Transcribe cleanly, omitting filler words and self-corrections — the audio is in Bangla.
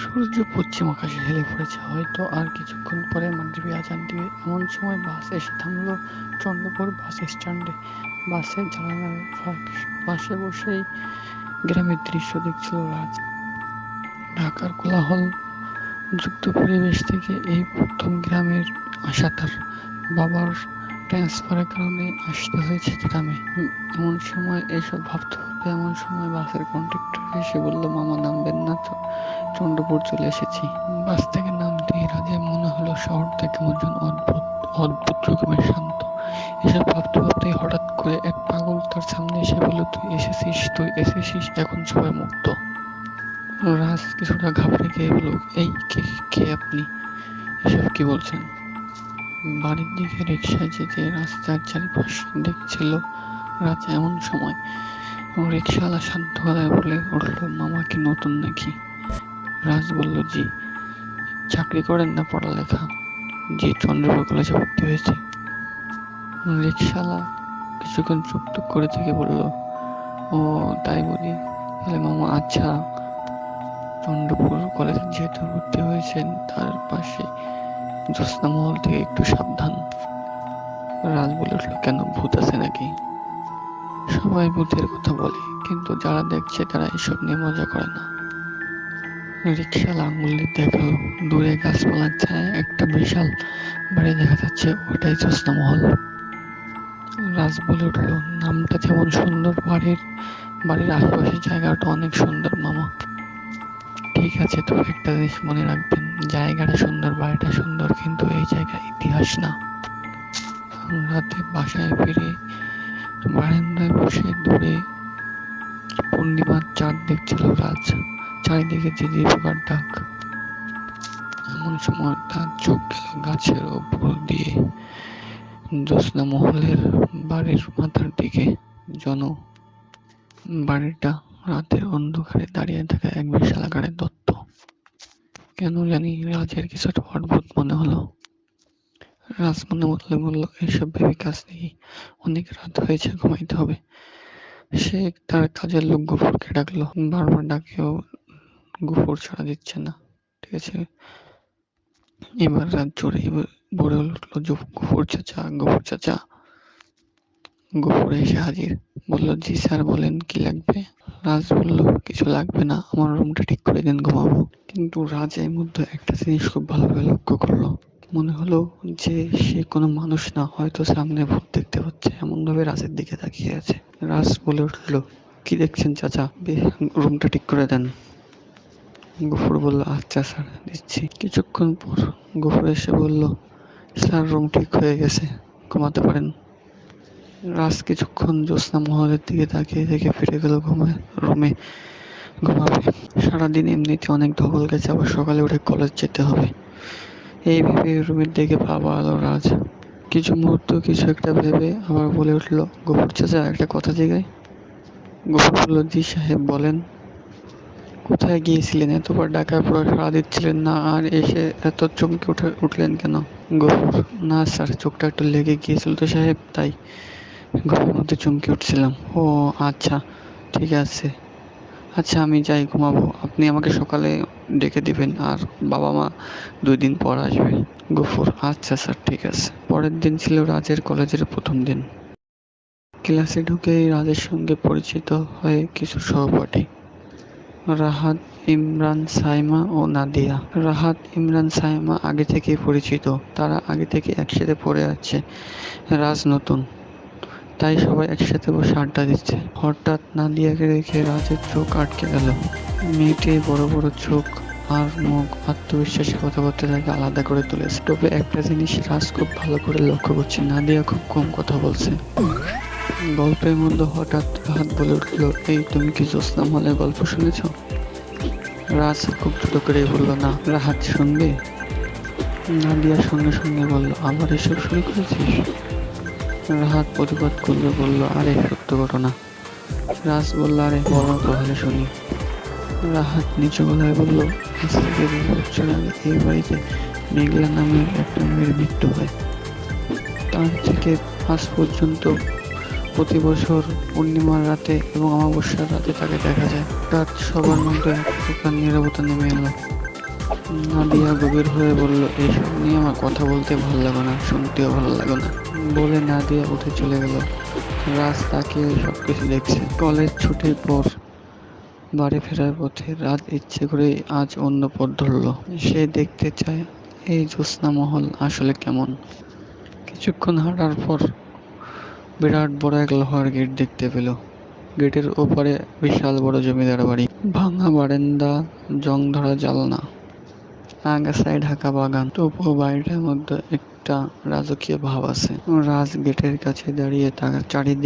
সূর্য পশ্চিম আকাশে হেলে পড়েছে, হয়তো আর কিছুক্ষণ পরে মাগরিবি আজান দিবে। এমন সময় বাস এসে থামলো চন্দ্রপুর বাস স্ট্যান্ডে। বাসের জানালার পাশে বসেই গ্রামের দৃশ্য দেখছিল রাজ। ঢাকার কোলাহল যুক্ত পরিবেশ থেকে এই প্রথম গ্রামের আসা তার। বাবার ট্রান্সফারের কারণে আসতে হয়েছে গ্রামে। এমন সময় এসব ভাবতে ভাবতে এমন সময় বাসের কন্ডাক্টর এসে বলল, মামা নামবেন না, চন্দ্রপুর চলে এসেছি। বাস থেকে নামতেই রাজের মনে হলো শহরটা কেমন যেন অদ্ভুত অদ্ভুত রকমের শান্ত। এসব ভাবতে ভাবতেই হঠাৎ করে এক পাগল তার সামনে এসে বলল, তুই এসেছিস, এখন সবাই মুক্ত। রাজ কিছুটা ঘাবড়ে গিয়ে বলল, এই কে কে আপনি, এসব কি বলছেন? বাড়ির দিকে রিকশায় যেতে রাস্তার চারিপাশে দেখছিল রাজ। এমন সময় রিকশাওয়ালা শান্ত গলায় বলে উঠল, মামা কি নতুন নাকি? রাজ বলল, জি। চাকরি করেন না পড়ালেখা? জি, চন্দ্রপুর কলেজে ভর্তি হয়েছে। রিকশাওয়ালা কিছুক্ষণ চুপ করে থেকে বলল, ও তাই বলি, তাহলে মামা আচ্ছা, চন্দ্রপুর কলেজে যেহেতু ভর্তি হয়েছেন তার পাশে জ্যোৎস্না মহল থেকে একটু সাবধান। রাজ বলে উঠল, কেন ভূত আছে নাকি? সবাই ভূতের কথা বলে, কিন্তু যারা দেখছে তারা এসব নিয়ে মজা করে না। রিকশাওয়ালা আঙুল দিয়ে দেখালো দূরে গাছপালার ছায়ায় একটা বিশাল বাড়ি দেখা যাচ্ছে, ওটাই জ্যোৎস্না মহল। রাজ বলে উঠল, নামটা যেমন সুন্দর, বাড়ির আশেপাশের জায়গাটা অনেক সুন্দর মামা। ঠিক আছে, তবে একটা জিনিস মনে রাখবেন, জায়গাটা সুন্দর, বাড়িটা সুন্দর, কিন্তু এই জায়গার ইতিহাস না। রাতে বাসায় ফিরে বারান্দায় বসে দূরে পূর্ণিমার চাঁদ দেখছিল রাজ। চারিদিকে ঝিঝি পোকার ডাক। এমন সময় তার চোখ গেল গাছের ওপর দিয়ে জ্যোৎস্না মহলের বাড়ির মাথার দিকে। বাড়িটা রাতের অন্ধকারে দাঁড়িয়ে থাকা এক বিশাল আকারের দত্ত। কেন জানি রাজের কিছুটা অদ্ভুত মনে হলো। রাজ মনে মনে বলল, এসব ভেবে কাজ নেই, অনেক রাত হয়েছে, ঘুমাইতে হবে। সে তার কাজের লোক গফুরকে ডাকলো। বারবার ডাকেও গফুর সাড়া দিচ্ছে না। ঠিক আছে, এবার রাত জোরে বলে উঠলো, গফুর চাচা, গফুর চাচা। গফুর এসে হাজির, বলল, জি স্যার বলেন, কি লাগবে? রাজ বলল, কিছু লাগবে না, আমার রুমটা ঠিক করে দিন, ঘুমাবো। কিন্তু রাজ এর মধ্যে একটা জিনিস খুব ভালোভাবে লক্ষ্য করলো। মনে হলো যে সে কোনো মানুষ না, হয়তো সামনে ভূত দেখতে পাচ্ছে, এমন ভাবে রাজের দিকে তাকিয়ে আছে। রাজ বলে উঠল, কি দেখছেন চাচা, রুমটা ঠিক করে দেন। গফুর বলল, আচ্ছা স্যার, দিচ্ছি। কিছুক্ষণ পর গফুর এসে বলল, স্যার রুম ঠিক হয়ে গেছে, ঘুমাতে পারেন। রাজ কিছুক্ষণ জ্যোৎস্না মহলের দিকে তাকিয়ে থেকে ফিরে গেল রুমে ঘুমাবে। সারাদিন এমনিতে অনেক ধকল গেছে, আবার সকালে উঠে কলেজ যেতে হবে। এই ভেবে রুমের দিকে পা বাড়ালো রাজ। কিছু মুহূর্ত কিছু একটা ভেবে আবার বলে উঠল, গফুর চাচা, একটা কথা জিগাই। গফুর বলল, জি সাহেব বলেন। কোথায় গিয়েছিলেন? এতবার ডাকার পর সাড়া দিচ্ছিলেন না, আর এসে এত চমকে উঠলেন কেন? গফুর, না স্যার, চোখটা একটু লেগে গিয়েছিল তো সাহেব, তাই ঘুমের মধ্যে চমকে উঠছিলাম। ও আচ্ছা, ঠিক আছে, আচ্ছা আমি যাই, ঘুমাবো। আপনি আমাকে সকালে ডেকে দিবেন, আর বাবা মা 2 দিন পর আসবে। গফুর, আচ্ছা স্যার, ঠিক আছে। পরের দিন ছিল রাজের কলেজের প্রথম দিন। ক্লাসে ঢুকেই রাজের সঙ্গে পরিচিত হয় কিছু সহপাঠী, রাহাত, ইমরান, সাইমা ও নাদিয়া। রাহাত, ইমরান, সাইমা আগে থেকেই পরিচিত, তারা আগে থেকে একসাথে পড়ে আছে। রাজ নতুন, তাই সবাই একসাথে বসে আড্ডা দিচ্ছে। হঠাৎ নাদিয়াকে দেখে রাজের চোখ আটকে গেল। মেয়েটির বড় বড় চোখ আর মুখ আত্মবিশ্বাসী কথাবার্তা তাকে আলাদা করে তুলেছে। তবে একটা জিনিস রাজ খুব ভালো করে লক্ষ্য করছে, নাদিয়া খুব কম কথা বলছে। গল্পের মধ্যে হঠাৎ রাহাত বলে উঠল, এই তুমি কি জ্যোৎস্না মহলের গল্প শুনেছ? রাজ খুব ছোট করে বলল, না। রাহাত, শুনবে? নাদিয়া সঙ্গে সঙ্গে বলল, আবার এসব শুরু করেছিস? রাহাত প্রতিবাদ করলে বলল, আরে সত্য ঘটনা। রাজ বলল, আরে বলো তাহলে শুনি। রাহাত নিচু গলায় বলল, আজ থেকে 2 বছর আগে এই বাড়িতে মেঘলা নামের একটা মেয়ের মৃত্যু হয়। তার থেকে আজ পর্যন্ত প্রতি বছর পূর্ণিমার রাতে এবং অমাবস্যার রাতে তাকে দেখা যায়। রাত সবার মধ্যে এক প্রকার নীরবতা নেমে এলো। নাদিয়া গভীর হয়ে বলল, এইসব নিয়ে আমার কথা বলতে ভালো লাগে না, শুনতেও ভালো লাগে না। বলে নাদিয়া উঠে চলে গেল। রাজ তাকিয়ে সবকিছু দেখছে। কলেজ ছুটির পর বাড়ি ফেরার পথে রাত ইচ্ছে করে আজ অন্য পথ ধরল। সে দেখতে চায় এই জ্যোৎস্না মহল আসলে কেমন। কিছুক্ষণ হাঁটার পর বিরাট বড় এক লোহার গেট দেখতে পেল। গেটের ওপারে বিশাল বড় জমিদার বাড়ি, ভাঙা বারান্দা, জং ধরা জানলা, আগাছায় ঢাকা বাগান। তবুও বাড়িটার মধ্যে একটা রাজকীয় ভাব আছে। রাজ গেটের কাছে দাঁড়িয়ে তার চারিদিক